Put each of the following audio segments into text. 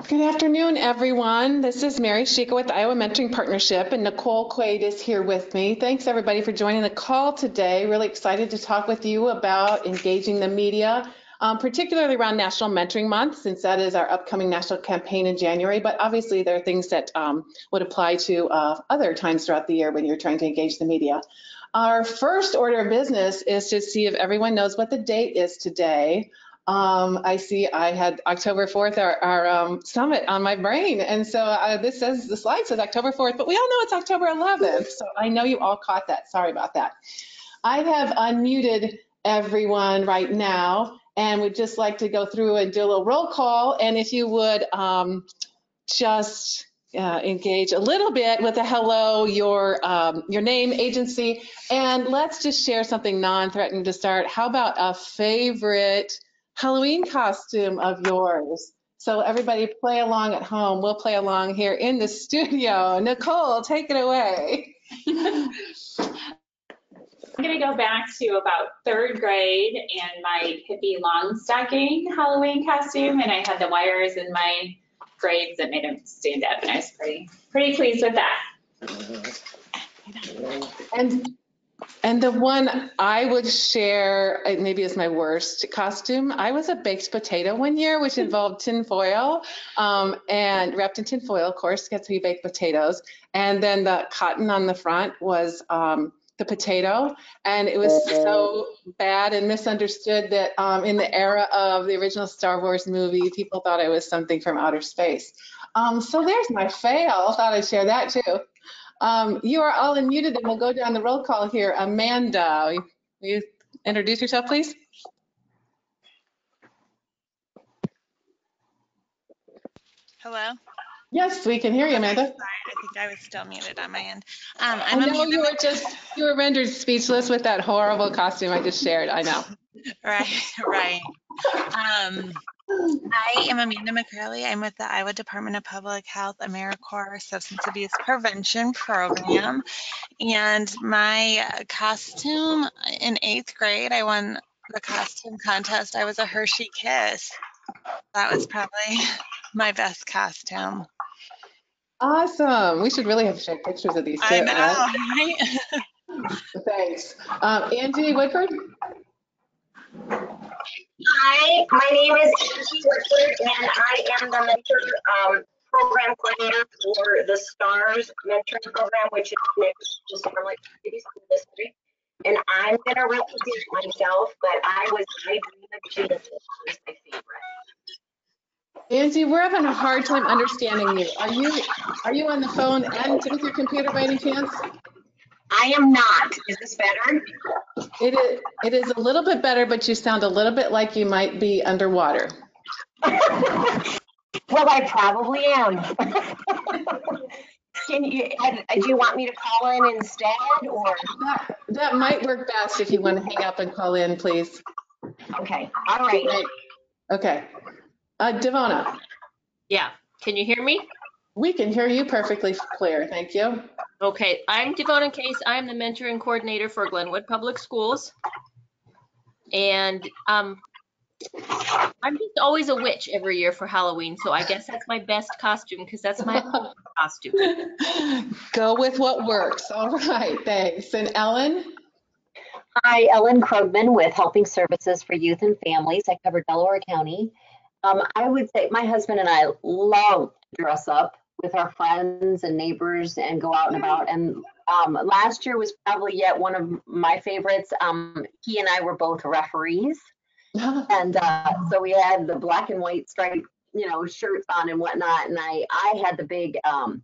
Good afternoon, everyone. This is Mary Shika with the Iowa Mentoring Partnership, and Nicole Quaid is here with me. Thanks, everybody, for joining the call today. Really excited to talk with you about engaging the media, particularly around National Mentoring Month, since that is our upcoming national campaign in January. But obviously, there are things that would apply to other times throughout the year when you're trying to engage the media. Our first order of business is to see if everyone knows what the date is today. I see I had October 4th, our summit on my brain. And so this says, the slide says October 4th, but we all know it's October 11th. So I know you all caught that. Sorry about that. I have unmuted everyone right now and would just like to go through and do a little roll call. And if you would just engage a little bit with a hello, your name, agency, and let's just share something non-threatening to start. How about a favorite Halloween costume of yours? So everybody play along at home. We'll play along here in the studio. Nicole, take it away. I'm going to go back to about third grade and my hippie long stocking Halloween costume, and I had the wires in my braids that made them stand up, and I was pretty pleased with that. And the one I would share, maybe is my worst costume. I was a baked potato one year, which involved tin foil, and wrapped in tin foil, of course, gets to be baked potatoes. And then the cotton on the front was the potato. And it was so bad and misunderstood that in the era of the original Star Wars movie, people thought I was something from outer space. So there's my fail. Thought I'd share that too. You are all unmuted, and we'll go down the roll call here. Amanda, will you introduce yourself, please? Hello? Yes, we can hear you, Amanda. Sorry, I think I was still muted on my end. I know you were rendered speechless with that horrible costume I just shared. I know. Right. I am Amanda McCurley. I'm with the Iowa Department of Public Health AmeriCorps Substance Abuse Prevention Program. And my costume in 8th grade, I won the costume contest. I was a Hershey Kiss. That was probably my best costume. Awesome. We should really have shared pictures of these too. I know, right? Thanks. Angie Woodford? Hi, my name is Angie Woodford, and I am the mentor program coordinator for the STARS mentoring program, which is next to Starlight City School District. And I'm going to represent myself, but I Dream of Jesus was my favorite. Angie, we're having a hard time understanding you. Are you on the phone and with your computer by any chance? I am not. Is this better? It is a little bit better, but you sound a little bit like you might be underwater. Well, I probably am. Do you want me to call in instead, or? That might work best if you want to hang up and call in, please. Okay. All right. Okay. Devona. Yeah. Can you hear me? We can hear you perfectly clear. Thank you. Okay. I'm Devona Case. I'm the mentoring coordinator for Glenwood Public Schools. And I'm just always a witch every year for Halloween. So I guess that's my best costume because that's my costume. Go with what works. All right. Thanks. And Ellen? Hi, Ellen Krogman with Helping Services for Youth and Families. I cover Delaware County. I would say my husband and I love to dress up with our friends and neighbors and go out and about. And last year was probably yet one of my favorites. He and I were both referees. And so we had the black and white striped, shirts on and whatnot. And I had the big, I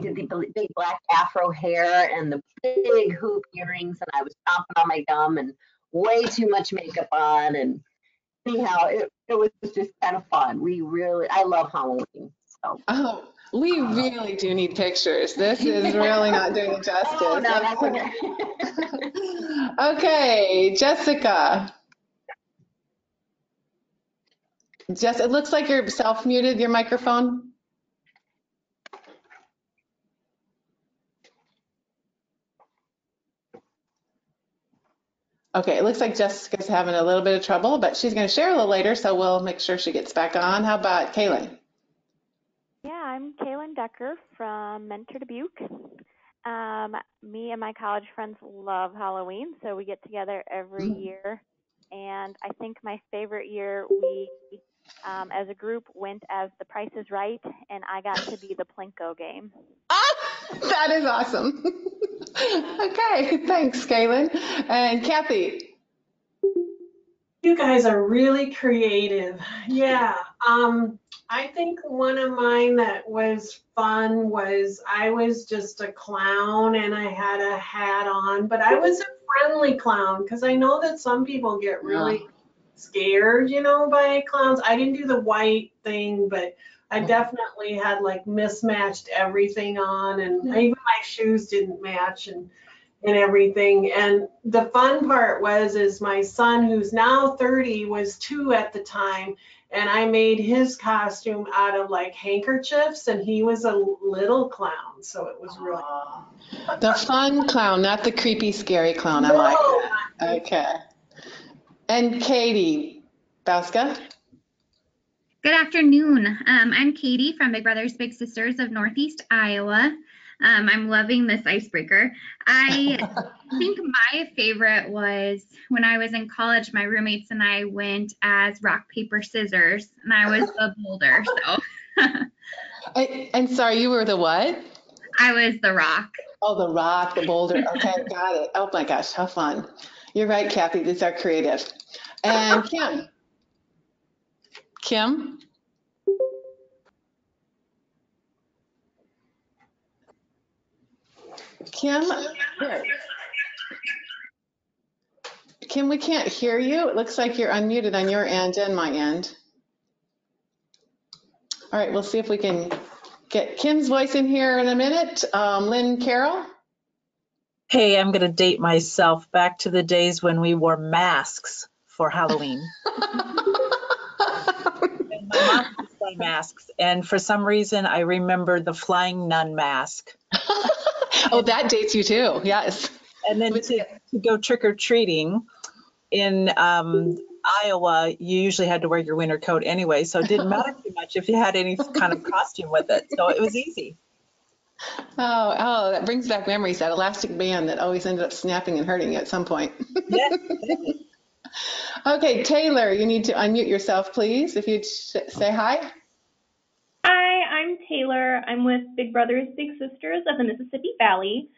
did the big black afro hair and the big hoop earrings, and I was chomping on my gum and way too much makeup on. And anyhow, it was just kind of fun. I love Halloween. So. Oh, we really do need pictures. This is really not doing it justice. Oh, no, that's okay. Okay, Jessica. It looks like you're self-muted, your microphone. Okay, it looks like Jessica's having a little bit of trouble, but she's going to share a little later, so we'll make sure she gets back on. How about Kaylin? I'm Kaylin Decker from Mentor Dubuque. Me and my college friends love Halloween, so we get together every year. And I think my favorite year we, as a group, went as The Price is Right, and I got to be the Plinko game. Ah, that is awesome. Okay, thanks, Kaylin. And Kathy. You guys are really creative. Yeah. I think one of mine that was fun was I was just a clown and I had a hat on, but I was a friendly clown because I know that some people get really scared, by clowns. I didn't do the white thing, but I definitely had like mismatched everything on, and even my shoes didn't match and everything. And the fun part is my son, who's now 30, was 2 at the time, and I made his costume out of like handkerchiefs, and he was a little clown, so it was really The fun clown, not the creepy, scary clown. I like that. Okay. And Katie Bauska. Good afternoon. I'm Katie from Big Brothers Big Sisters of Northeast Iowa. I'm loving this icebreaker. I think my favorite was when I was in college, my roommates and I went as rock, paper, scissors, and I was the boulder. So. And sorry, you were the what? I was the rock. Oh, the rock, the boulder. Okay, got it. Oh my gosh, how fun. You're right, Kathy. These are creative. And Kim. Kim? Kim? Kim, we can't hear you. It looks like you're unmuted on your end and my end. All right, we'll see if we can get Kim's voice in here in a minute. Lynn Carroll? Hey, I'm going to date myself back to the days when we wore masks for Halloween. And my mom used to wear masks, and for some reason, I remember the flying nun mask. Oh, that dates you too, yes. And then to go trick-or-treating in Iowa, you usually had to wear your winter coat anyway, so it didn't matter too much if you had any kind of costume with it. So it was easy. Oh, that brings back memories, that elastic band that always ended up snapping and hurting you at some point. Yes. Okay, Taylor, you need to unmute yourself, please, if you'd say hi. Hi, I'm Taylor. I'm with Big Brothers Big Sisters of the Mississippi Valley.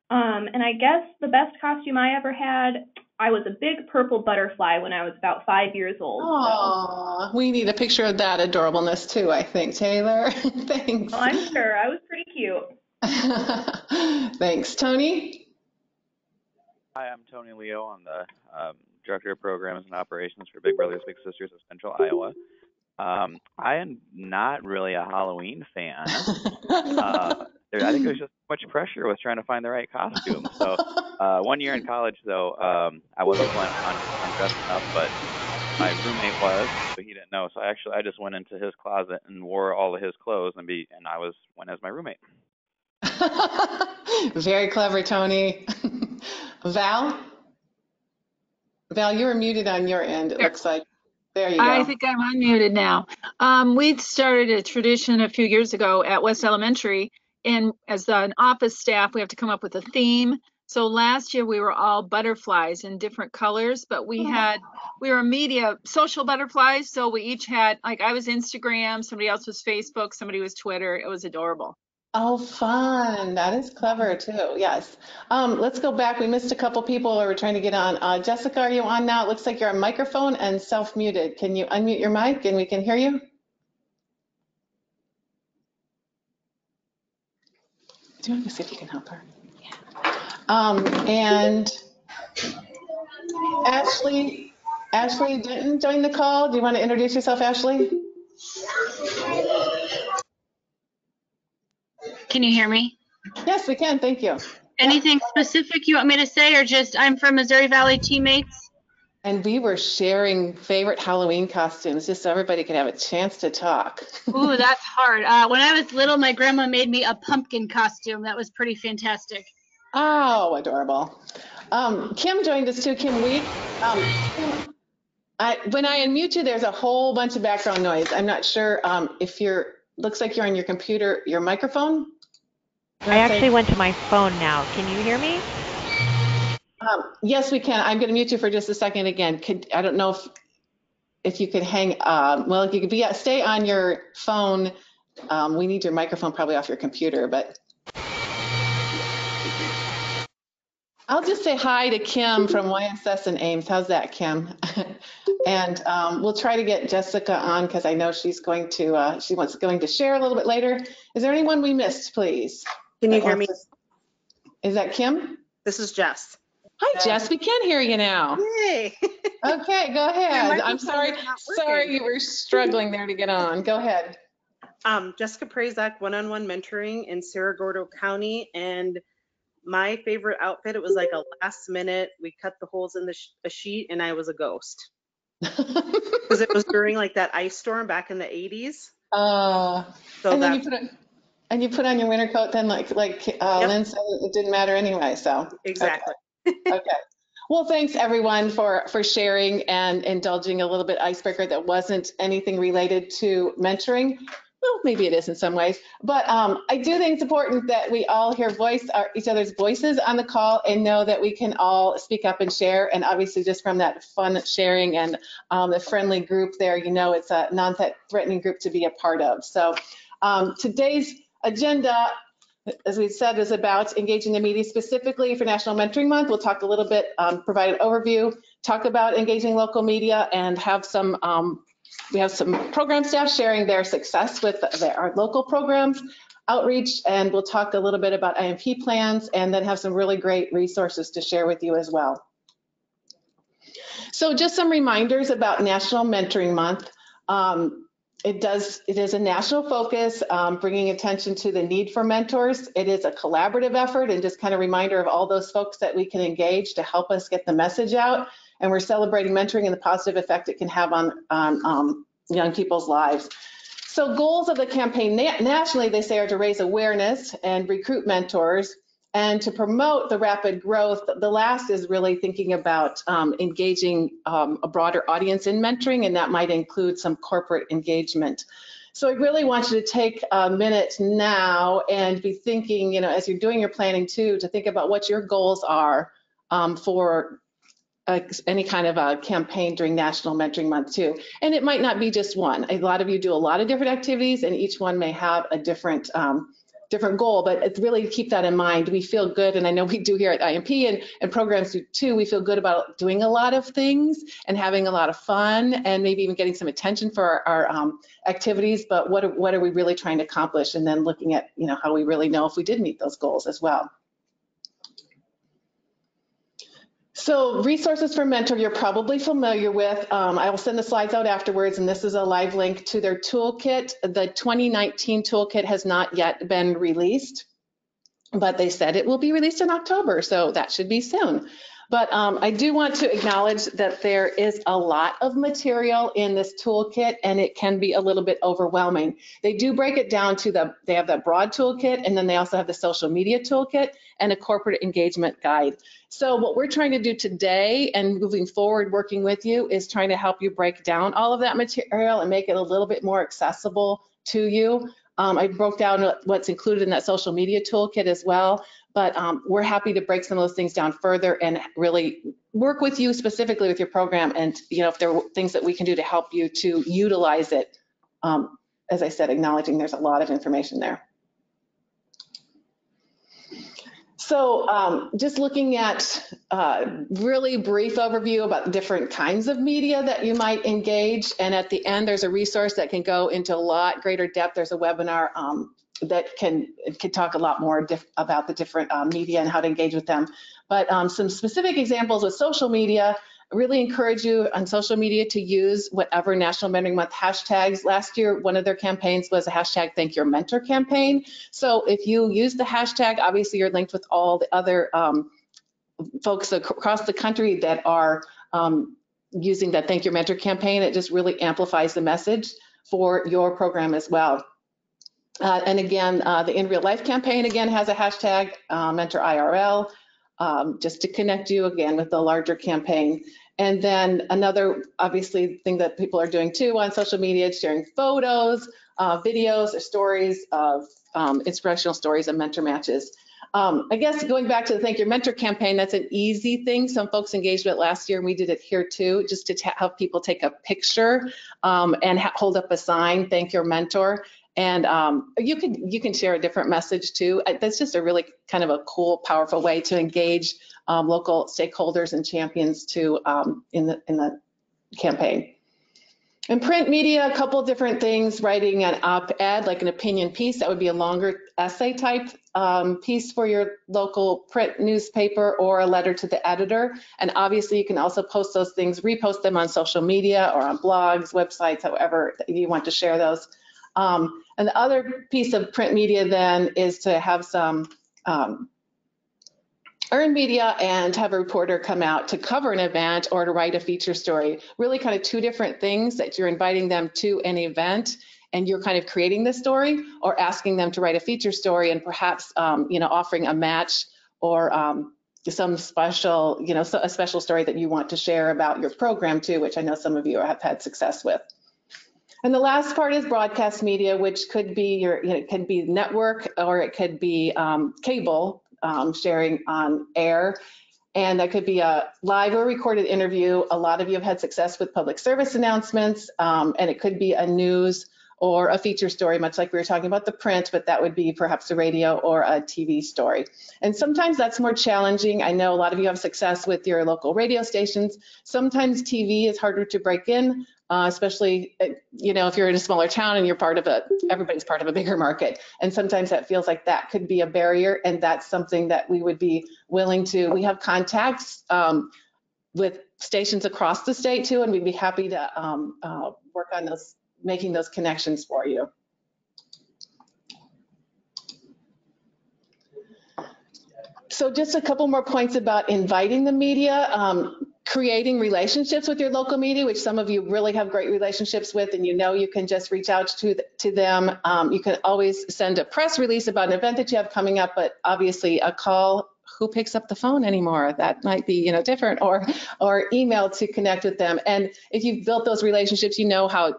And I guess the best costume I ever had, I was a big purple butterfly when I was about 5 years old. Aww, we need a picture of that adorableness too, I think, Taylor. Thanks. Well, I'm sure. I was pretty cute. Thanks. Tony? Hi, I'm Tony Leo. I'm the Director of Programs and Operations for Big Brothers Big Sisters of Central Iowa. I am not really a Halloween fan. I think there's just much pressure with trying to find the right costume. So 1 year in college, though, I wasn't planning on dressing up, but my roommate was, but he didn't know. So I just went into his closet and wore all of his clothes, and I went as my roommate. Very clever, Tony. Val? Val, you were muted on your end, it looks like. There you go. I think I'm unmuted now. We started a tradition a few years ago at West Elementary, and as an office staff, we have to come up with a theme. So last year we were all butterflies in different colors, but we were media social butterflies. So we each had, like, I was Instagram, somebody else was Facebook, somebody was Twitter. It was adorable. Oh, fun. That is clever too. Yes. Let's go back. We missed a couple people who were trying to get on. Jessica, are you on now? It looks like you're on microphone and self-muted. Can you unmute your mic and we can hear you? Do you want to see if you can help her? Yeah. And Ashley didn't join the call. Do you want to introduce yourself, Ashley? Can you hear me? Yes, we can. Thank you. Anything specific you want me to say, or just I'm from Missouri Valley teammates? And we were sharing favorite Halloween costumes just so everybody could have a chance to talk. Ooh, that's hard. When I was little, my grandma made me a pumpkin costume. That was pretty fantastic. Oh, adorable. Kim joined us too, Kim Week. When I unmute you, there's a whole bunch of background noise. I'm not sure if you're looks like you're on your computer, your microphone. I actually went to my phone now. Can you hear me? Yes, we can. I'm going to mute you for just a second again. I don't know if you could hang, well, if you could stay on your phone. We need your microphone probably off your computer, but I'll just say hi to Kim from YSS and Ames. How's that, Kim? And we'll try to get Jessica on because I know she's going to, going to share a little bit later. Is there anyone we missed, please? Can you hear me? Is that Kim? This is Jess. Hi, Jess. We can hear you now. Yay. Okay, go ahead. I'm sorry you were struggling there to get on. Go ahead. Jessica Prazak, one-on-one mentoring in Cerro Gordo County, and my favorite outfit, it was like a last minute, we cut the holes in the sheet and I was a ghost. Because it was during like that ice storm back in the 80s. And you put on your winter coat then like Yep. Lynn said, it didn't matter anyway, so. Exactly. Okay. Well, thanks everyone for sharing and indulging a little bit icebreaker that wasn't anything related to mentoring. Well, maybe it is in some ways, but I do think it's important that we all hear each other's voices on the call and know that we can all speak up and share. And obviously just from that fun sharing and the friendly group there, you know, it's a non-threatening group to be a part of. So today's agenda, as we said, is about engaging the media specifically for National Mentoring Month. We'll talk a little bit, provide an overview, talk about engaging local media, and have some, we have some program staff sharing their success with our local programs, outreach, and we'll talk a little bit about IMP plans, and then have some really great resources to share with you as well. So just some reminders about National Mentoring Month. It is a national focus, bringing attention to the need for mentors. It is a collaborative effort and just kind of reminder of all those folks that we can engage to help us get the message out. And we're celebrating mentoring and the positive effect it can have on young people's lives. So goals of the campaign nationally, they say, are to raise awareness and recruit mentors and to promote the rapid growth. The last is really thinking about engaging a broader audience in mentoring, and that might include some corporate engagement. So I really want you to take a minute now and be thinking, you know, as you're doing your planning too, to think about what your goals are for any kind of a campaign during National Mentoring Month too. And it might not be just one. A lot of you do a lot of different activities and each one may have a different goal, but it's really keep that in mind. We feel good, and I know we do here at IMP and programs do too, we feel good about doing a lot of things and having a lot of fun and maybe even getting some attention for our activities, but what are we really trying to accomplish? And then looking at, you know, how we really know if we did meet those goals as well. So resources for Mentor you're probably familiar with. I will send the slides out afterwards, and this is a live link to their toolkit. The 2019 toolkit has not yet been released, but they said it will be released in October, so that should be soon. But I do want to acknowledge that there is a lot of material in this toolkit, and it can be a little bit overwhelming. They do break it down to they have that broad toolkit, and then they also have the social media toolkit and a corporate engagement guide. So what we're trying to do today and moving forward working with you is trying to help you break down all of that material and make it a little bit more accessible to you. I broke down what's included in that social media toolkit as well, but we're happy to break some of those things down further and really work with you specifically with your program, and you know, if there are things that we can do to help you to utilize it. As I said, acknowledging there's a lot of information there. So just looking at really brief overview about the different kinds of media that you might engage. And at the end, there's a resource that can go into a lot greater depth. There's a webinar that can talk a lot more about the different media and how to engage with them. But some specific examples with social media, I really encourage you on social media to use whatever National Mentoring Month hashtags. Last year, one of their campaigns was a hashtag Thank Your Mentor campaign. So if you use the hashtag, obviously you're linked with all the other folks across the country that are using that Thank Your Mentor campaign. It just really amplifies the message for your program as well. And again, the In Real Life campaign again has a hashtag Mentor IRL, just to connect you again with the larger campaign. And then another obviously thing that people are doing too on social media is sharing photos, videos, or stories of inspirational stories and mentor matches. I guess going back to the Thank Your Mentor campaign, that's an easy thing. Some folks engaged with it last year, and we did it here too, just to have people take a picture and hold up a sign, Thank Your Mentor. And you can share a different message too. That's just a really kind of a cool, powerful way to engage local stakeholders and champions to in the campaign. In print media, a couple different things, writing an op-ed, like an opinion piece, that would be a longer essay type piece for your local print newspaper, or a letter to the editor. And obviously you can also post those things, repost them on social media or on blogs, websites, however you want to share those. And the other piece of print media then is to have some earned media and have a reporter come out to cover an event or to write a feature story. Really kind of two different things, that you're inviting them to an event and you're kind of creating the story, or asking them to write a feature story and perhaps offering a match or some special, a special story that you want to share about your program too, which I know some of you have had success with. And the last part is broadcast media, which could be it can be network, or it could be cable sharing on air. And that could be a live or recorded interview. A lot of you have had success with public service announcements, and it could be a news or a feature story, much like we were talking about the print, but that would be perhaps a radio or a TV story. And sometimes that's more challenging. I know a lot of you have success with your local radio stations. Sometimes TV is harder to break in, especially, if you're in a smaller town and everybody's part of a bigger market. And sometimes that feels like that could be a barrier, and that's something that we would be willing to. We have contacts with stations across the state too, and we'd be happy to work on those, making those connections for you. So just a couple more points about inviting the media, creating relationships with your local media, which some of you really have great relationships with, and you can just reach out to them. You can always send a press release about an event that you have coming up, but obviously a call, who picks up the phone anymore? That might be different, or email to connect with them. And if you've built those relationships, how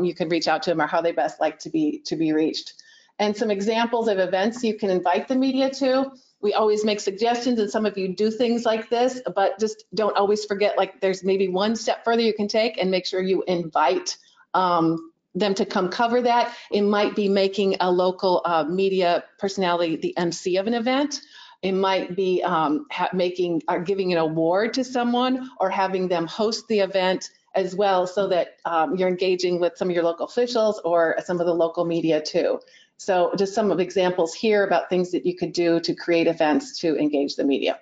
you can reach out to them, or how they best like to be reached. And some examples of events you can invite the media to. We always make suggestions, and some of you do things like this, but just don't always forget, like, there's maybe one step further you can take, and make sure you invite them to come cover that. It might be making a local media personality the MC of an event. It might be giving an award to someone, or having them host the event as well, so that you're engaging with some of your local officials or some of the local media too. So just some of examples here about things that you could do to create events to engage the media.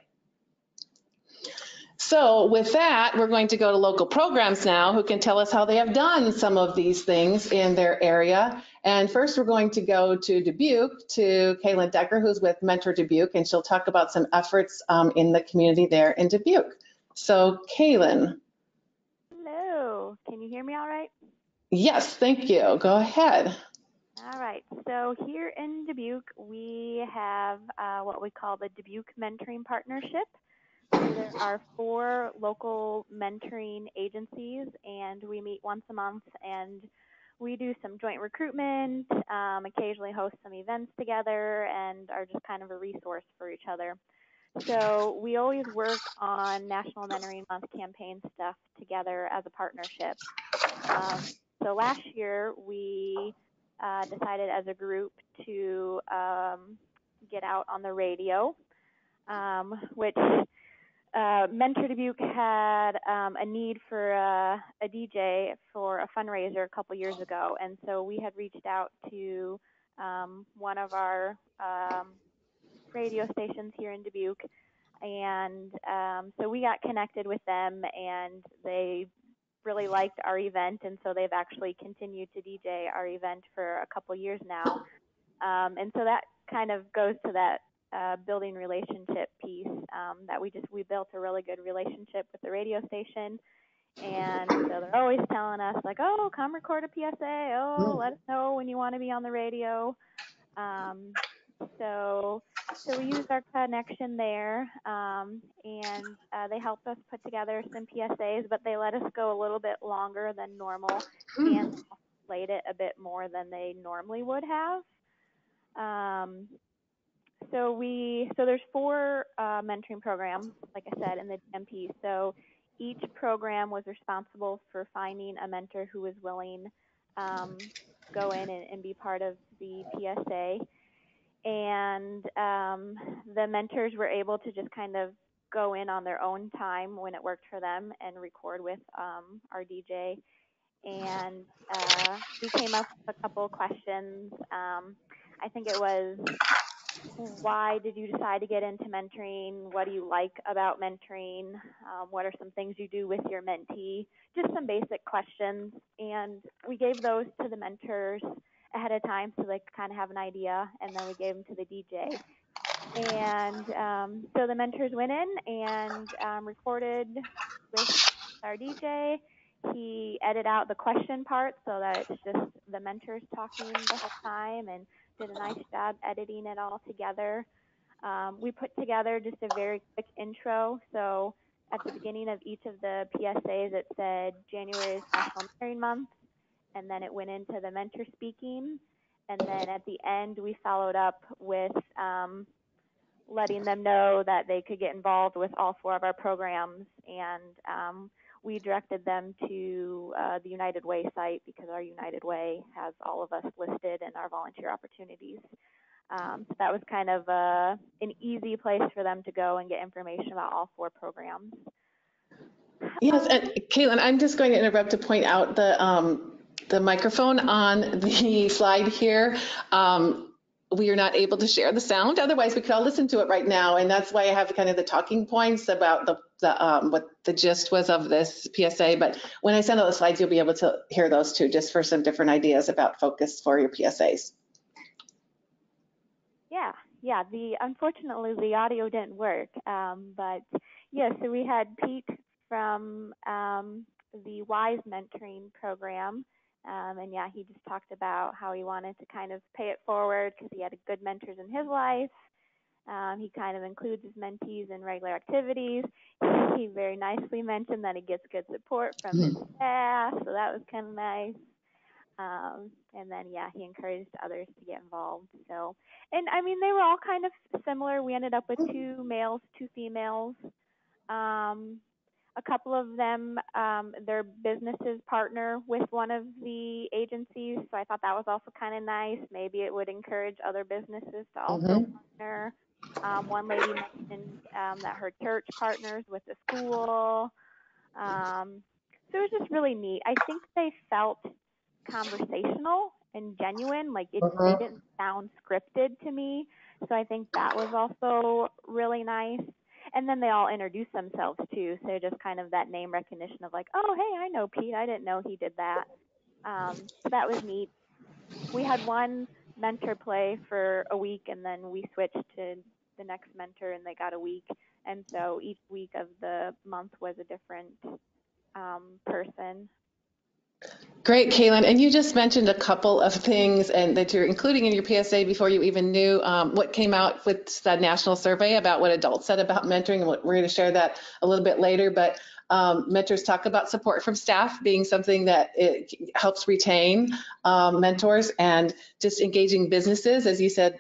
So with that, we're going to go to local programs now, who can tell us how they have done some of these things in their area. And first, we're going to go to Dubuque, to Kaylin Decker, who's with Mentor Dubuque, and she'll talk about some efforts in the community there in Dubuque. So Kaylin. Hello, can you hear me all right? Yes, thank you. Go ahead. All right, so here in Dubuque, we have what we call the Dubuque Mentoring Partnership. So there are 4 local mentoring agencies, and we meet once a month, and we do some joint recruitment, occasionally host some events together, and are just kind of a resource for each other. So we always work on National Mentoring Month campaign stuff together as a partnership. So last year, we decided as a group to get out on the radio, which Mentor Dubuque had a need for a DJ for a fundraiser a couple years ago, and so we had reached out to one of our radio stations here in Dubuque, and so we got connected with them, and they really liked our event, and so they've actually continued to DJ our event for a couple years now. And so that kind of goes to that building relationship piece, that we built a really good relationship with the radio station. And so they're always telling us, like, oh, come record a PSA. Oh, let us know when you want to be on the radio. So So we used our connection there, and they helped us put together some PSAs, but they let us go a little bit longer than normal and played it a bit more than they normally would have. So there's 4 mentoring programs, like I said, in the IMP. So each program was responsible for finding a mentor who was willing go in and be part of the PSA. And the mentors were able to just kind of go in on their own time when it worked for them and record with our DJ. And we came up with a couple of questions. I think it was, why did you decide to get into mentoring? What do you like about mentoring? What are some things you do with your mentee? Just some basic questions. And we gave those to the mentors ahead of time so they could kind of have an idea, and then we gave them to the DJ. And so the mentors went in and recorded with our DJ. He edited out the question part so that it's just the mentors talking the whole time, and did a nice job editing it all together. We put together just a very quick intro. So at the beginning of each of the PSAs, it said January is National Mentoring Month, and then it went into the mentor speaking. And then at the end, we followed up with letting them know that they could get involved with all 4 of our programs. And we directed them to the United Way site, because our United Way has all of us listed in our volunteer opportunities. So that was kind of an easy place for them to go and get information about all 4 programs. Yes, and Caitlin, I'm just going to interrupt to point out the microphone on the slide here. We are not able to share the sound. Otherwise, we could all listen to it right now. And that's why I have kind of the talking points about what the gist was of this PSA. But when I send out the slides, you'll be able to hear those too, just for some different ideas about focus for your PSAs. Yeah. Unfortunately, the audio didn't work. But yeah, so we had Pete from the WISE mentoring program. And yeah, he just talked about how he wanted to kind of pay it forward because he had good mentors in his life. He kind of includes his mentees in regular activities. He very nicely mentioned that he gets good support from his staff, so that was kind of nice. And then, yeah, he encouraged others to get involved. So, and I mean, they were all kind of similar. We ended up with 2 males, 2 females. A couple of them, their businesses partner with one of the agencies, so I thought that was also kind of nice. Maybe it would encourage other businesses to also partner. One lady mentioned that her church partners with the school. So it was just really neat. I think they felt conversational and genuine, like they didn't sound scripted to me. So I think that was also really nice. And then they all introduced themselves too, so just kind of that name recognition of like, oh, hey, I know Pete. I didn't know he did that. So that was neat. We had one mentor play for a week, and then we switched to the next mentor, and they got a week. And so each week of the month was a different person. Great, Caitlin. And you just mentioned a couple of things and that you're including in your PSA before you even knew what came out with the national survey about what adults said about mentoring. And we're going to share that a little bit later. But mentors talk about support from staff being something that it helps retain mentors, and just engaging businesses, as you said,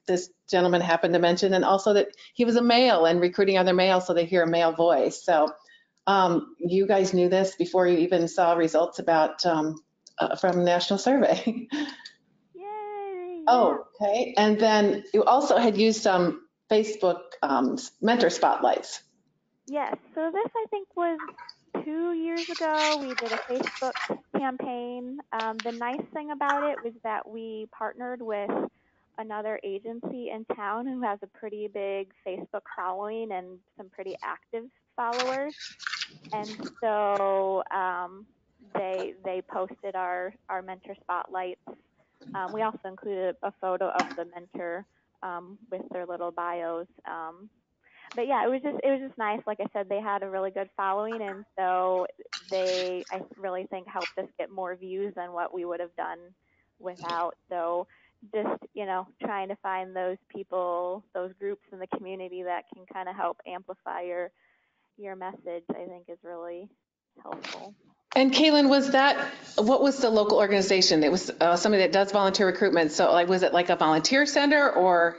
this gentleman happened to mention, and also that he was a male and recruiting other males so they hear a male voice. So you guys knew this before you even saw results about from national survey. Yay! Oh, okay. And then you also had used some Facebook mentor spotlights. Yes. So this, I think, was 2 years ago. We did a Facebook campaign. The nice thing about it was that we partnered with another agency in town who has a pretty big Facebook following and some pretty active followers. And so they posted our mentor spotlights. We also included a photo of the mentor with their little bios. But yeah, it was just nice. Like I said, they had a really good following, and so I really think helped us get more views than what we would have done without. So just, trying to find those people, those groups in the community that can kind of help amplify your message, I think is really helpful. And Kaylin, what was the local organization? It was somebody that does volunteer recruitment. So like, was it like a volunteer center or?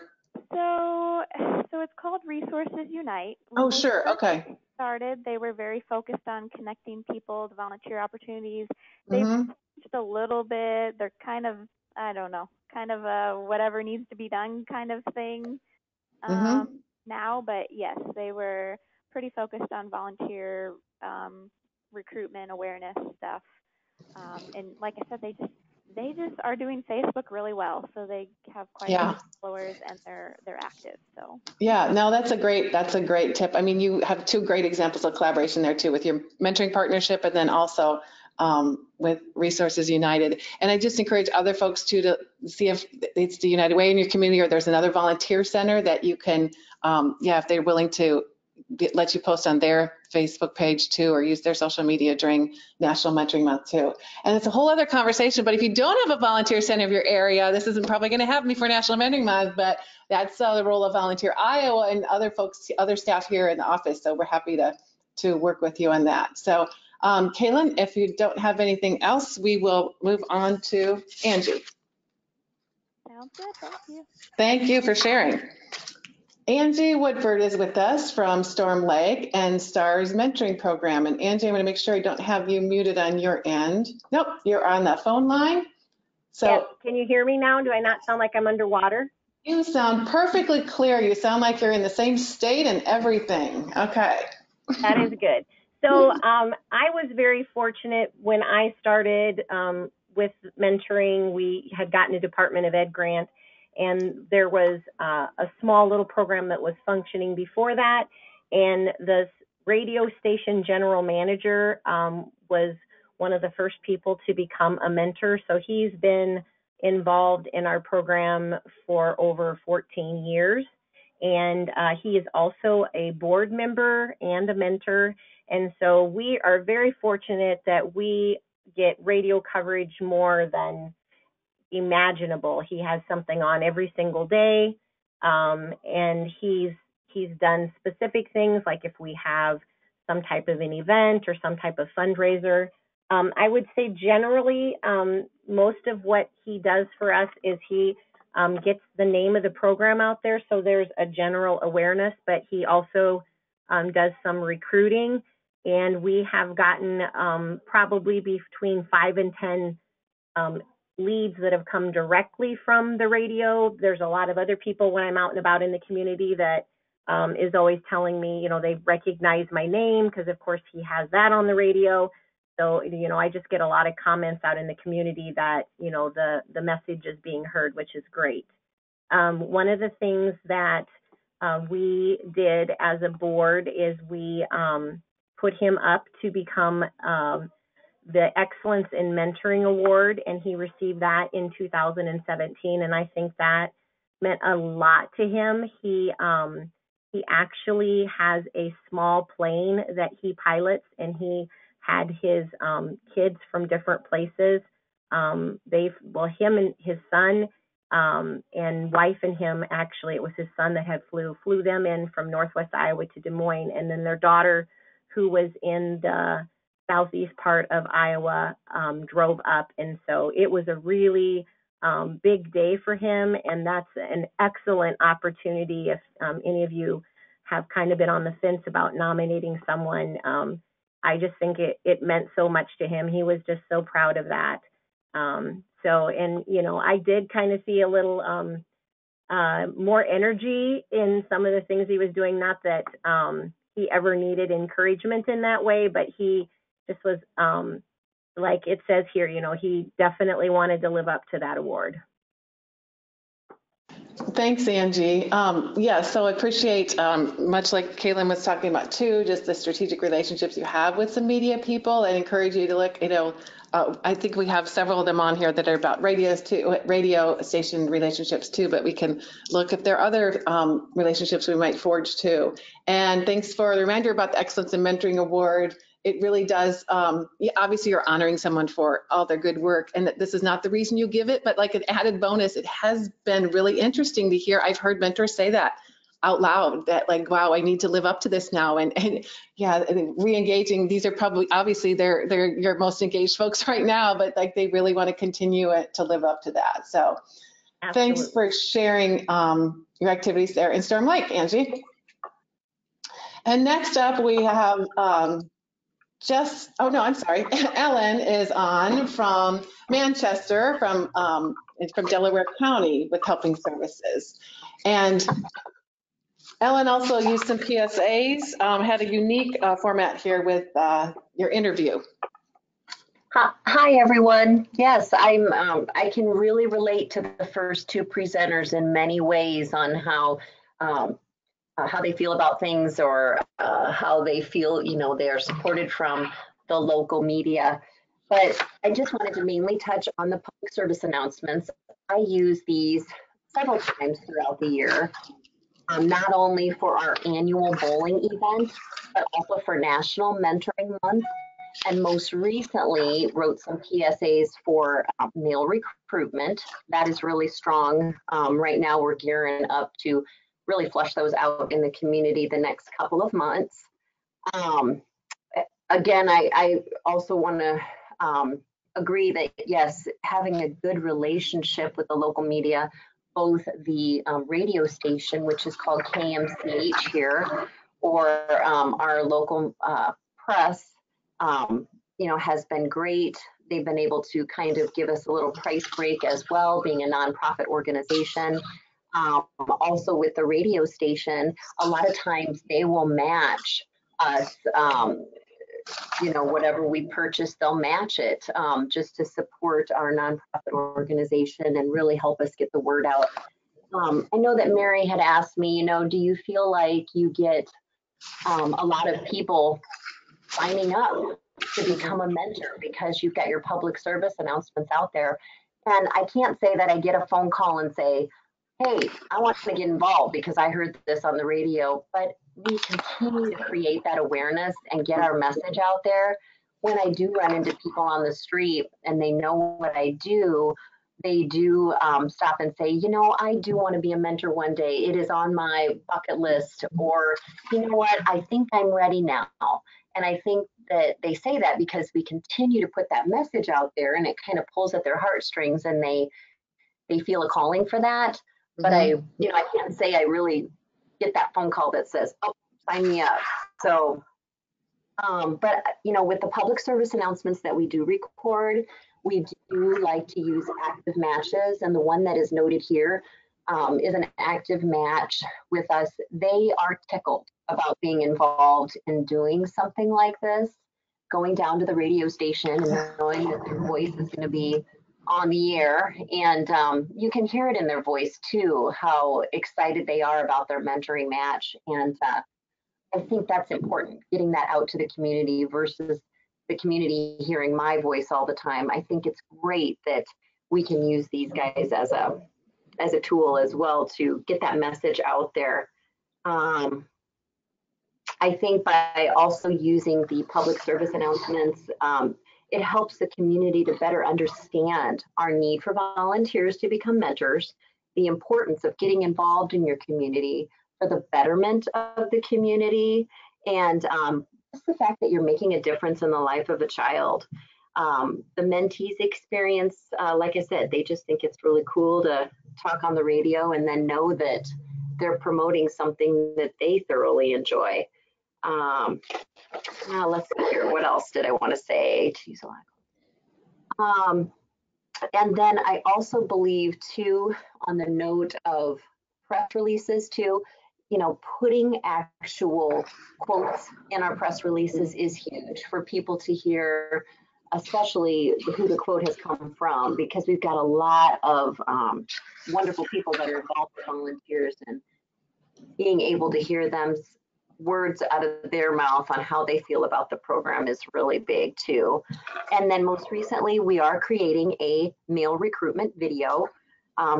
So it's called Resources Unite. Oh, sure. Okay. Started, they were very focused on connecting people to volunteer opportunities. They've Mm-hmm. changed a little bit. They're kind of, I don't know, kind of a whatever needs to be done kind of thing now. But yes, they were pretty focused on volunteer recruitment, awareness stuff. And like I said, they just are doing Facebook really well. So they have quite a few followers and they're active. So yeah, no, that's a great tip. I mean, you have two great examples of collaboration there too, with your mentoring partnership and then also with Resources United. And I just encourage other folks too to see if it's the United Way in your community or there's another volunteer center that you can, if they're willing to let you post on their Facebook page too, or use their social media during National Mentoring Month too. And it's a whole other conversation, but if you don't have a volunteer center of your area, this isn't probably going to happen before National Mentoring Month, but that's the role of Volunteer Iowa and other staff here in the office. So we're happy to work with you on that. So Kaylin, if you don't have anything else, we will move on to Angie. Sounds good, thank you. Thank you for sharing. Angie Woodford is with us from Storm Lake and STARS mentoring program. And Angie, I'm going to make sure I don't have you muted on your end. Nope, you're on the phone line. So yes. Can you hear me now? Do I not sound like I'm underwater? You sound perfectly clear. You sound like you're in the same state and everything. Okay. That is good. So I was very fortunate when I started with mentoring. We had gotten a Department of Ed grant, and there was a small little program that was functioning before that. And the radio station general manager was one of the first people to become a mentor. So he's been involved in our program for over 14 years. And he is also a board member and a mentor. And so we are very fortunate that we get radio coverage more than imaginable. He has something on every single day. And he's done specific things, like if we have some type of an event or some type of fundraiser. I would say generally, most of what he does for us is he gets the name of the program out there, so there's a general awareness, but he also does some recruiting, and we have gotten probably between 5 and 10 leads that have come directly from the radio. There's a lot of other people when I'm out and about in the community that is always telling me, they recognize my name because, of course, he has that on the radio. So, I just get a lot of comments out in the community that, the message is being heard, which is great. One of the things that we did as a board is we put him up to become the Excellence in Mentoring Award, and he received that in 2017. And I think that meant a lot to him. He actually has a small plane that he pilots, and he had his kids from different places. Him and his son and wife and him, actually, it was his son that had flew them in from Northwest Iowa to Des Moines. And then their daughter, who was in the southeast part of Iowa, drove up. And so it was a really big day for him. And that's an excellent opportunity if any of you have kind of been on the fence about nominating someone. I just think it meant so much to him. He was just so proud of that. I did kind of see a little more energy in some of the things he was doing. Not that he ever needed encouragement in that way, but he just was, like it says here, he definitely wanted to live up to that award. Thanks, Angie. So I appreciate, much like Kaylin was talking about too, just the strategic relationships you have with some media people, and encourage you to look, I think we have several of them on here that are about radio station relationships too, but we can look if there are other relationships we might forge too. And thanks for the reminder about the Excellence in Mentoring Award. it really does, obviously you're honoring someone for all their good work, and that this is not the reason you give it, but like an added bonus, it has been really interesting to hear. I've heard mentors say that out loud, that like, wow, I need to live up to this now. And yeah, re-engaging, these are probably, obviously they're your most engaged folks right now, but like they really want to continue it to live up to that. So Absolutely. thanks for sharing your activities there in Storm Lake, Angie. And next up we have oh no, I'm sorry. Ellen is on from Manchester, from Delaware County with Helping Services. And Ellen also used some PSAs, had a unique format here with your interview. Hi, everyone. Yes, I can really relate to the first two presenters in many ways on how they feel about things, or how they feel, they are supported from the local media. But I just wanted to mainly touch on the public service announcements. I use these several times throughout the year, not only for our annual bowling event, but also for National Mentoring Month. And most recently wrote some PSAs for male recruitment. That is really strong. Right now we're gearing up to really flush those out in the community the next couple of months. Again, I also want to agree that, yes, having a good relationship with the local media, both the radio station, which is called KMCH here, or our local press, has been great. They've been able to kind of give us a little price break as well, being a nonprofit organization. Also with the radio station, a lot of times they will match us, whatever we purchase, they'll match it just to support our nonprofit organization and really help us get the word out. I know that Mary had asked me, do you feel like you get a lot of people signing up to become a mentor because you've got your public service announcements out there? And I can't say that I get a phone call and say, hey, I want to get involved because I heard this on the radio, but we continue to create that awareness and get our message out there. When I do run into people on the street and they know what I do, they do stop and say, I do want to be a mentor one day. It is on my bucket list. Or, you know what, I think I'm ready now. And I think that they say that because we continue to put that message out there, and it kind of pulls at their heartstrings, and they feel a calling for that. But I can't say I really get that phone call that says, oh, sign me up. So, but with the public service announcements that we do record, we do like to use active matches. And the one that is noted here is an active match with us. They are tickled about being involved in doing something like this, going down to the radio station and knowing that their voice is going to be on the air. And you can hear it in their voice too, how excited they are about their mentoring match. And I think that's important, getting that out to the community versus the community hearing my voice all the time. I think it's great that we can use these guys as a tool as well to get that message out there. I think by also using the public service announcements, it helps the community to better understand our need for volunteers to become mentors, the importance of getting involved in your community for the betterment of the community, and just the fact that you're making a difference in the life of a child. The mentees experience, like I said, they just think it's really cool to talk on the radio and then know that they're promoting something that they thoroughly enjoy. Now let's see here. What else did I want to say? And then I also believe too, on the note of press releases too, putting actual quotes in our press releases is huge for people to hear, especially who the quote has come from, because we've got a lot of wonderful people that are involved with volunteers, and being able to hear them words out of their mouth on how they feel about the program is really big too. And then most recently, we are creating a male recruitment video.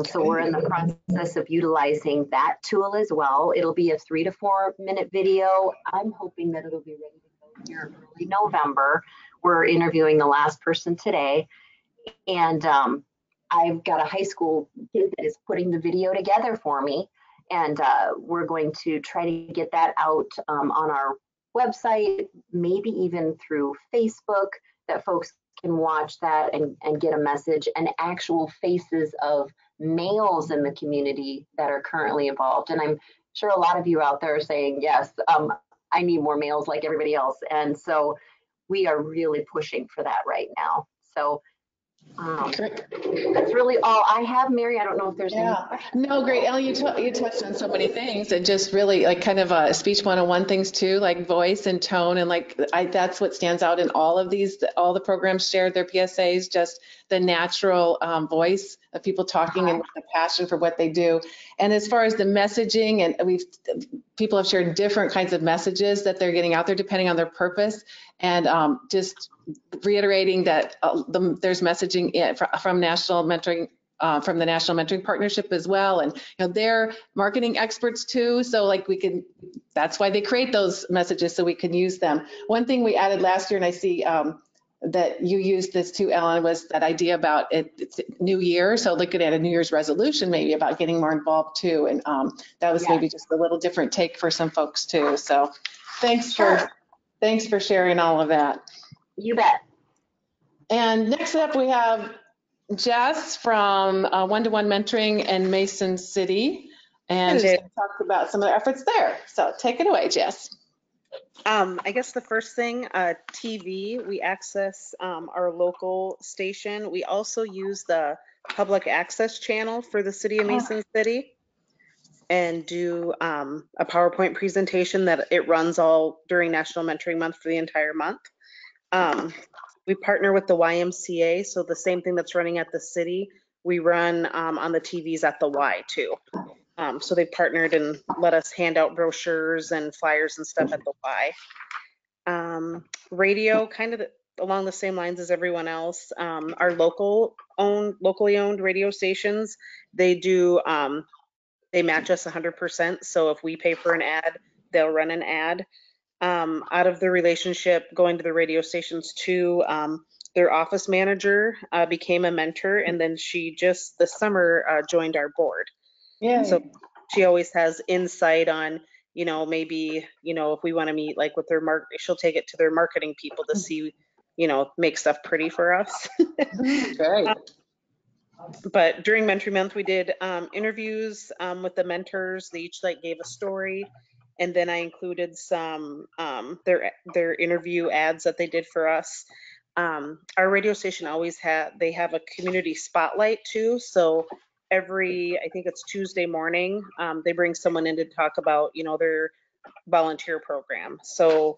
So we're in the process of utilizing that tool as well. It'll be a 3 to 4 minute video. I'm hoping that it'll be ready to go here early November. We're interviewing the last person today. And I've got a high school kid that is putting the video together for me. And we're going to try to get that out on our website, maybe even through Facebook, that folks can watch that and get a message, and actual faces of males in the community that are currently involved. And I'm sure a lot of you out there are saying, yes, I need more males like everybody else. And so we are really pushing for that right now. So that's really all I have, Mary. I don't know if there's any questions. No, great. Ellie, you touched on so many things, and just really like kind of speech 101 things too, like voice and tone. And like, that's what stands out in all of these, all the programs shared their PSAs, just the natural voice of people talking and the passion for what they do. And as far as the messaging, and people have shared different kinds of messages that they're getting out there depending on their purpose. And just reiterating that there's messaging from national mentoring, from the National Mentoring Partnership as well. And they're marketing experts too. So like that's why they create those messages so we can use them. One thing we added last year, and I see that you used this too, Ellen, was that idea about it's New Year. So looking at a New Year's resolution, maybe about getting more involved too. And that was maybe just a little different take for some folks too. So thanks for sharing all of that. You bet. And next up we have Jess from One-to-One Mentoring in Mason City, and she's going to talk about some of the efforts there. So take it away, Jess. I guess the first thing, TV, we access our local station. We also use the public access channel for the city of Mason City and do a PowerPoint presentation that it runs all during National Mentoring Month for the entire month. We partner with the YMCA, so the same thing that's running at the city, we run on the TVs at the Y too. So they partnered and let us hand out brochures and flyers and stuff at the Y. Radio, kind of along the same lines as everyone else. Our locally owned radio stations, they do, they match us 100%. So if we pay for an ad, they'll run an ad. Out of the relationship going to the radio stations too, their office manager became a mentor, and then she just this summer joined our board. Yeah. So she always has insight on, maybe, if we want to meet like with their she'll take it to their marketing people to see, make stuff pretty for us. Great. But during Mentoring Month, we did interviews with the mentors. They each gave a story. And then I included some their interview ads that they did for us. Our radio station always they have a community spotlight too. So I think it's Tuesday morning, they bring someone in to talk about, their volunteer program. So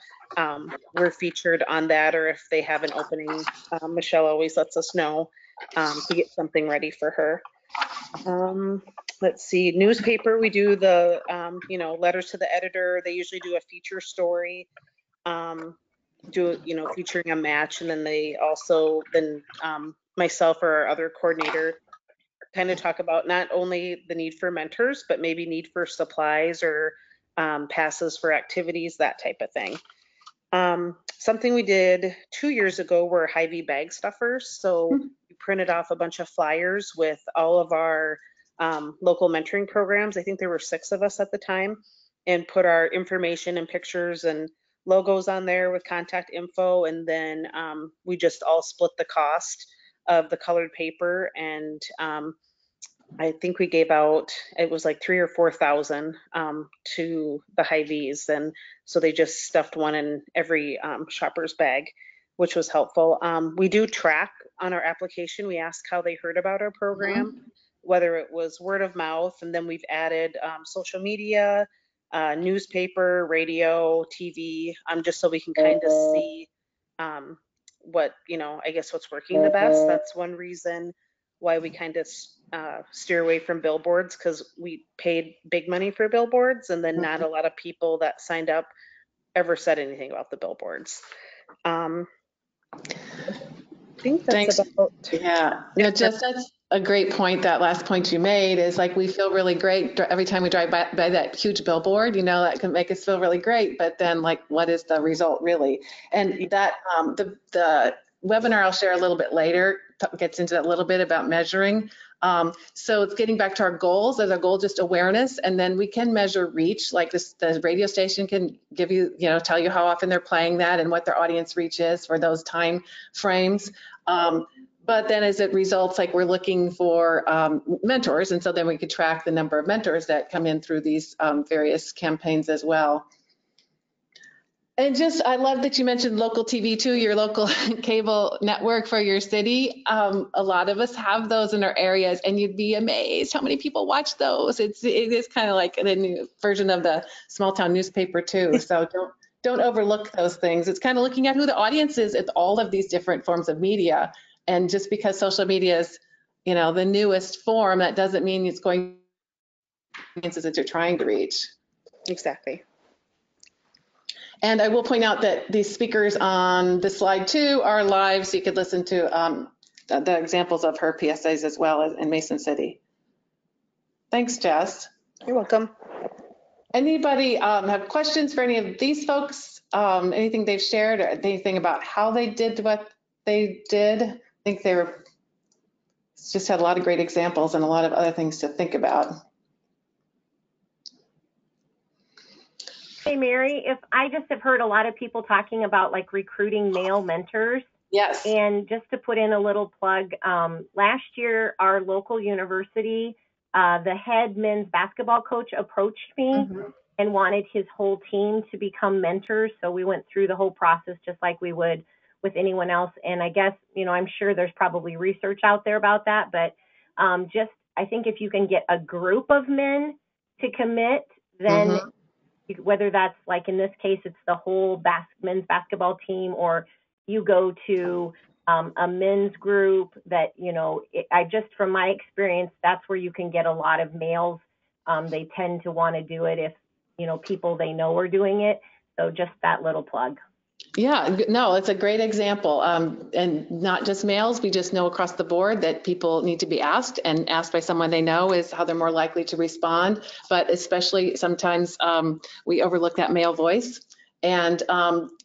we're featured on that, or if they have an opening, Michelle always lets us know to get something ready for her. Let's see, newspaper, we do the, letters to the editor. They usually do a feature story, featuring a match. And then they also, myself or our other coordinator kind of talk about not only the need for mentors, but maybe need for supplies or passes for activities, that type of thing. Something we did 2 years ago were Hy-Vee bag stuffers. So we printed off a bunch of flyers with all of our local mentoring programs. I think there were 6 of us at the time, and put our information and pictures and logos on there with contact info. And then we just all split the cost of the colored paper. And I think we gave out, it was like 3,000 or 4,000 to the Hy-Vees. And so they just stuffed one in every shopper's bag, which was helpful. We do track on our application. We ask how they heard about our program, whether it was word of mouth, and then we've added social media, newspaper, radio, TV, just so we can kind of see what, I guess what's working the best. That's one reason why we kind of steer away from billboards, because we paid big money for billboards, and then not a lot of people that signed up ever said anything about the billboards. I think that's Thanks. about. Yeah, just a great point. That last point you made is like, we feel really great every time we drive by that huge billboard, you know, that can make us feel really great. But then like, what is the result really? And that the webinar I'll share a little bit later gets into that little bit about measuring. So it's getting back to our goals. As a goal, just awareness, and then we can measure reach. Like this, the radio station can give you, you know, tell you how often they're playing that and what their audience reach is for those time frames. But then as it results, like we're looking for mentors, and so then we could track the number of mentors that come in through these various campaigns as well. And just, I love that you mentioned local TV too, your local cable network for your city. A lot of us have those in our areas, and you'd be amazed how many people watch those. It is kind of like the new version of the small town newspaper too. So don't overlook those things. It's kind of looking at who the audience is at all of these different forms of media. And just because social media is, you know, the newest form, that doesn't mean it's going to audiences that you're trying to reach. Exactly. And I will point out that these speakers on the slide too are live, so you could listen to the examples of her PSAs as well as in Mason City. Thanks, Jess. You're welcome. Anybody have questions for any of these folks? Anything they've shared, or anything about how they did what they did? I think they were just had a lot of great examples and a lot of other things to think about. Hey, Mary, if I just have heard a lot of people talking about like recruiting male mentors. Yes. And just to put in a little plug, last year, our local university, the head men's basketball coach approached me and wanted his whole team to become mentors. So we went through the whole process just like we would with anyone else. And I guess, you know, I'm sure there's probably research out there about that, but just, I think if you can get a group of men to commit, then whether that's like in this case, it's the whole men's basketball team, or you go to a men's group that, you know, I just, from my experience, that's where you can get a lot of males. They tend to want to do it if, you know, people they know are doing it. So just that little plug. Yeah, no, it's a great example. And not just males, we just know across the board that people need to be asked, and asked by someone they know is how they're more likely to respond. But especially sometimes we overlook that male voice. And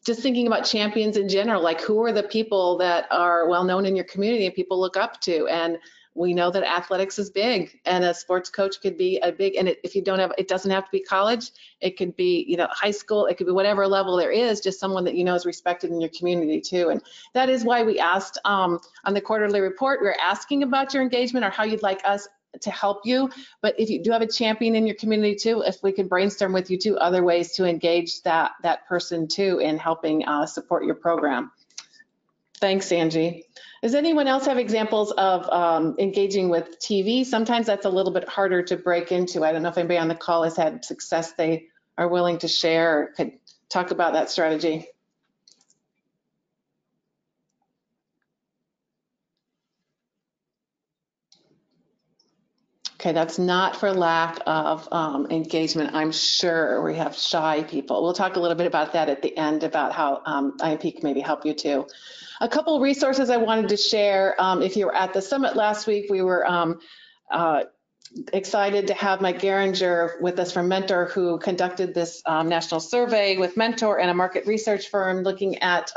just thinking about champions in general, like who are the people that are well known in your community and people look up to? And we know that athletics is big, and a sports coach could be a big, and if you don't have, it doesn't have to be college. It could be, you know, high school. It could be whatever level there is, just someone that you know is respected in your community too. And that is why we asked on the quarterly report, we're asking about your engagement or how you'd like us to help you. But if you do have a champion in your community too, if we could brainstorm with you too, other ways to engage that person too in helping support your program. Thanks, Angie. Does anyone else have examples of engaging with TV? Sometimes that's a little bit harder to break into. I don't know if anybody on the call has had success they are willing to share or could talk about that strategy. Okay, that's not for lack of engagement. I'm sure we have shy people. We'll talk a little bit about that at the end, about how IMP can maybe help you too. A couple of resources I wanted to share. If you were at the summit last week, we were excited to have Mike Geringer with us from Mentor, who conducted this national survey with Mentor and a market research firm looking at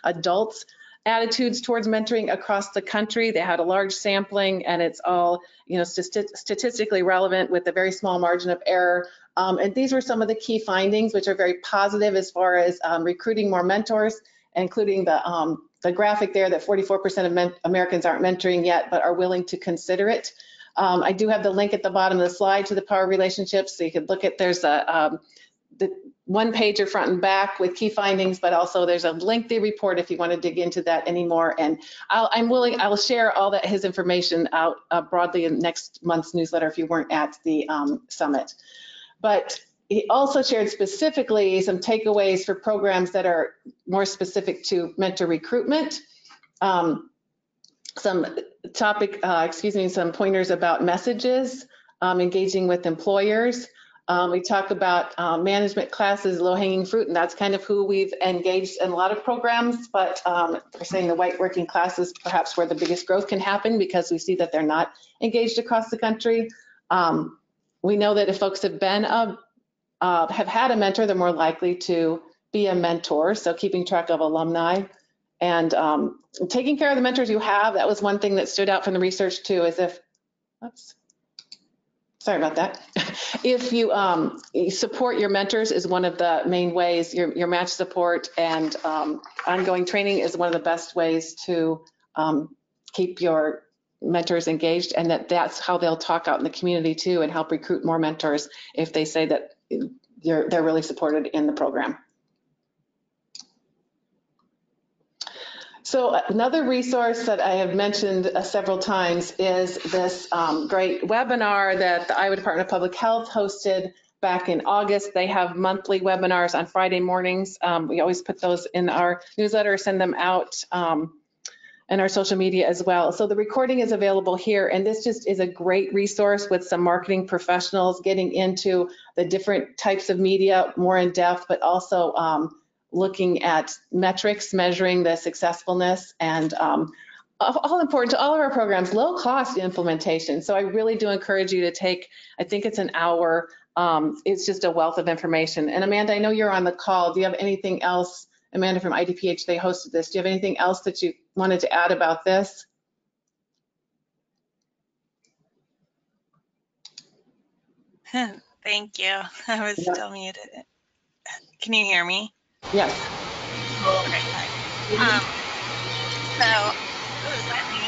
adults' attitudes towards mentoring across the country. They had a large sampling, and it's all, you know, statistically relevant with a very small margin of error. And these were some of the key findings, which are very positive as far as recruiting more mentors, including the graphic there that 44% of Americans aren't mentoring yet, but are willing to consider it. I do have the link at the bottom of the slide to the Power of Relationships, so you could look at, there's the one pager front and back with key findings, but also there's a lengthy report if you want to dig into that anymore. And I will share all that his information out broadly in next month's newsletter if you weren't at the summit. But he also shared specifically some takeaways for programs that are more specific to mentor recruitment. Some pointers about messages, engaging with employers, We talk about management classes, low-hanging fruit, and that's kind of who we've engaged in a lot of programs, but we're saying the white working classes perhaps where the biggest growth can happen because we see that they're not engaged across the country. We know that if folks have been have had a mentor, they're more likely to be a mentor, so keeping track of alumni. And taking care of the mentors you have, that was one thing that stood out from the research too, is if, oops, sorry about that. If you support your mentors is one of the main ways, your match support and ongoing training is one of the best ways to keep your mentors engaged, and that's how they'll talk out in the community too and help recruit more mentors if they say that they're really supported in the program. So another resource that I have mentioned several times is this great webinar that the Iowa Department of Public Health hosted back in August. They have monthly webinars on Friday mornings. We always put those in our newsletter, send them out in our social media as well. So the recording is available here, and this just is a great resource with some marketing professionals getting into the different types of media more in depth, but also looking at metrics, measuring the successfulness, and all important to all of our programs, low cost implementation. So I really do encourage you to take, I think it's an hour. It's just a wealth of information. And Amanda, I know you're on the call. Do you have anything else? Amanda from IDPH, they hosted this. Do you have anything else that you wanted to add about this? Thank you. I was still muted. Can you hear me? Yes. Okay, sorry. So, is that me?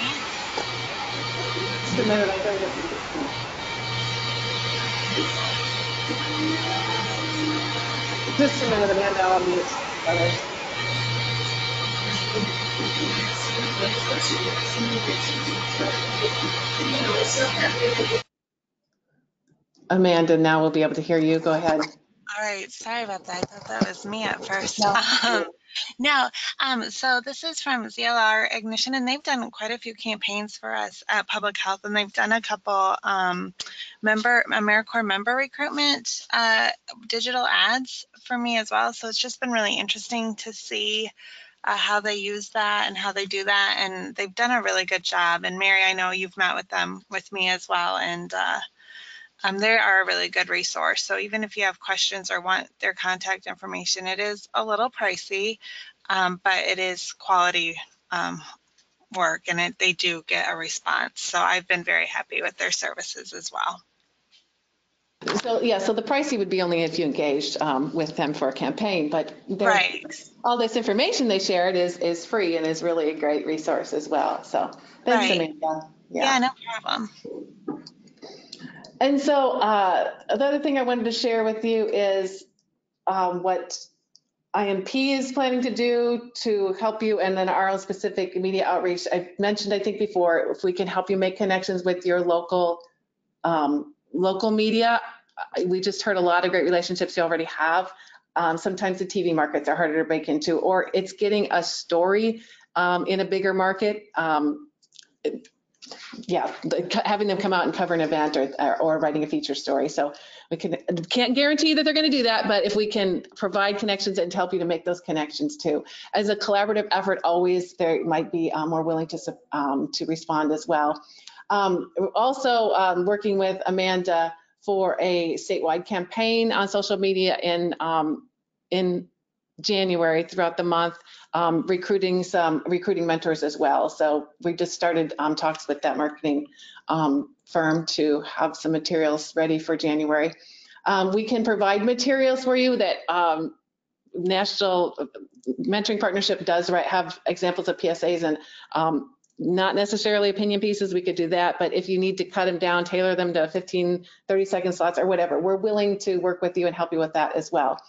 Just a minute, just a minute, Amanda, I'll mute. Amanda, now we'll be able to hear you. Go ahead. All right, sorry about that. I thought that was me at first. No. So this is from ZLR Ignition, and they've done quite a few campaigns for us at Public Health, and they've done a couple AmeriCorps member recruitment digital ads for me as well. So it's just been really interesting to see how they use that and how they do that, and they've done a really good job. And Mary, I know you've met with them with me as well, and they are a really good resource. So even if you have questions or want their contact information, it is a little pricey, but it is quality work, and they do get a response. So I've been very happy with their services as well. So yeah, so the pricey would be only if you engaged with them for a campaign, but right. All this information they shared is free and is really a great resource as well. So thanks, right. Amanda. Yeah, no problem. And so the other thing I wanted to share with you is what IMP is planning to do to help you, and then our own specific media outreach. I mentioned, I think before, if we can help you make connections with your local media. We just heard a lot of great relationships you already have. Sometimes the TV markets are harder to break into, or it's getting a story in a bigger market. Having them come out and cover an event or writing a feature story. So we can't guarantee that they're going to do that, but if we can provide connections and help you to make those connections too. As a collaborative effort, always they might be more willing to respond as well. We're also working with Amanda for a statewide campaign on social media in January throughout the month, recruiting mentors as well. So we just started talks with that marketing firm to have some materials ready for January. We can provide materials for you that National Mentoring Partnership does have examples of PSAs and not necessarily opinion pieces. We could do that, but if you need to cut them down, tailor them to 15, 30-second slots or whatever, we're willing to work with you and help you with that as well.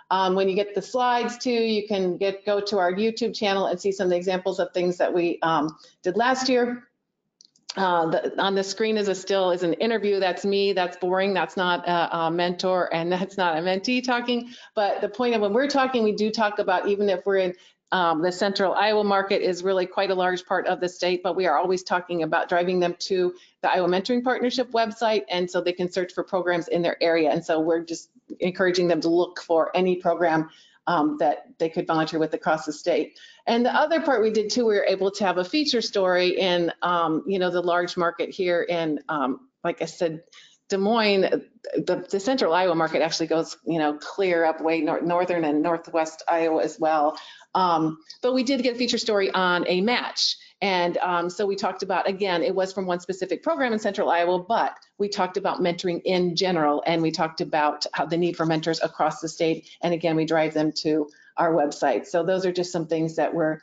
When you get the slides too, you can go to our YouTube channel and see some of the examples of things that we did last year. On the screen is an interview. That's me. That's boring. That's not a mentor, and that's not a mentee talking. But the point of when we're talking, we do talk about, even if we're in The central Iowa market is really quite a large part of the state, but we are always talking about driving them to the Iowa Mentoring Partnership website, and so they can search for programs in their area. And so we're just encouraging them to look for any program that they could volunteer with across the state. And the other part we did too, we were able to have a feature story in, the large market here in, like I said, Des Moines. The central Iowa market actually goes, clear up way northern and northwest Iowa as well. But we did get a feature story on a match. And so we talked about, again, it was from one specific program in central Iowa, but we talked about mentoring in general, and we talked about how the need for mentors across the state. And again, we drive them to our website. So those are just some things that we're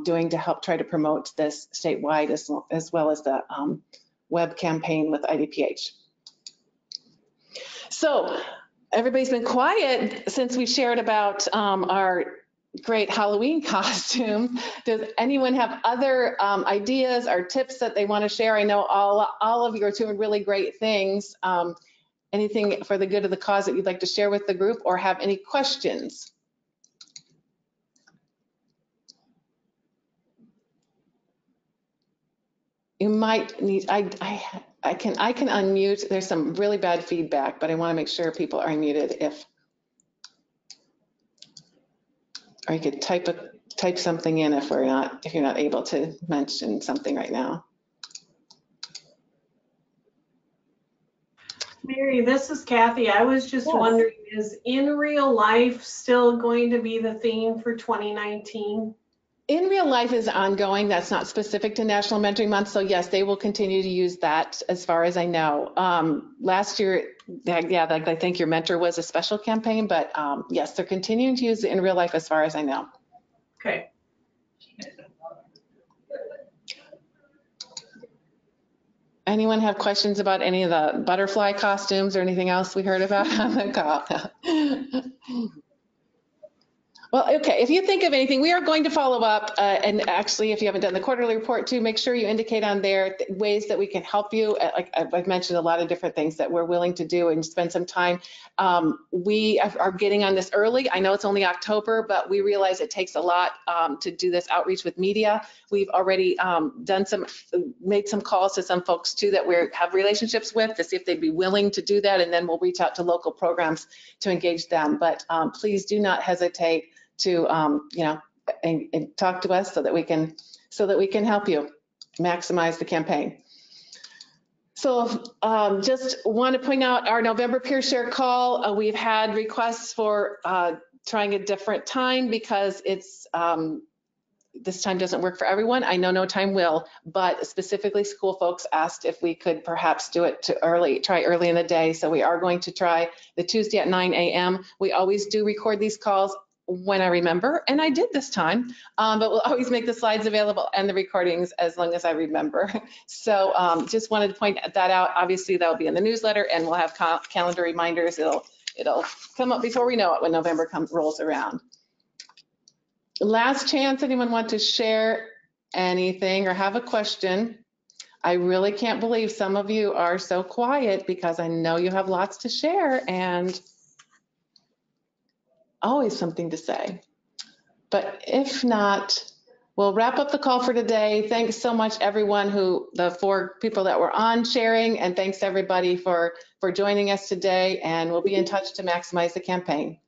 doing to help try to promote this statewide, as well as the web campaign with IDPH. So everybody's been quiet since we shared about our great Halloween costume. Does anyone have other ideas or tips that they want to share? I know all of you are doing really great things. Anything for the good of the cause that you'd like to share with the group, or have any questions? You might need, I can unmute. There's some really bad feedback, but I want to make sure people are unmuted or you could type something in if you're not able to mention something right now. Mary, this is Kathy. I was just wondering, is in real life still going to be the theme for 2019? In real life is ongoing. That's not specific to National Mentoring Month. So yes, they will continue to use that as far as I know. Last year, I think your mentor was a special campaign, but yes, they're continuing to use it in real life as far as I know. Okay. Anyone have questions about any of the butterfly costumes or anything else we heard about on the call? Well, okay, if you think of anything, we are going to follow up. And actually, if you haven't done the quarterly report too, make sure you indicate on there ways that we can help you. Like I've mentioned a lot of different things that we're willing to do and spend some time. We are getting on this early. I know it's only October, but we realize it takes a lot to do this outreach with media. We've already made some calls to some folks too that we have relationships with to see if they'd be willing to do that. And then we'll reach out to local programs to engage them. But please do not hesitate to and talk to us so that we can help you maximize the campaign. So just want to point out our November peer share call. We've had requests for trying a different time because it's this time doesn't work for everyone. I know no time will, but specifically school folks asked if we could perhaps do it try early in the day. So we are going to try the Tuesday at 9 a.m. We always do record these calls when I remember, and I did this time, but we'll always make the slides available and the recordings as long as I remember. So just wanted to point that out. Obviously that'll be in the newsletter, and we'll have calendar reminders. It'll come up before we know it when November rolls around. Last chance, anyone want to share anything or have a question? I really can't believe some of you are so quiet because I know you have lots to share and always something to say. But if not, we'll wrap up the call for today. Thanks so much, everyone, the 4 people that were on sharing, and thanks everybody for joining us today, and we'll be in touch to maximize the campaign.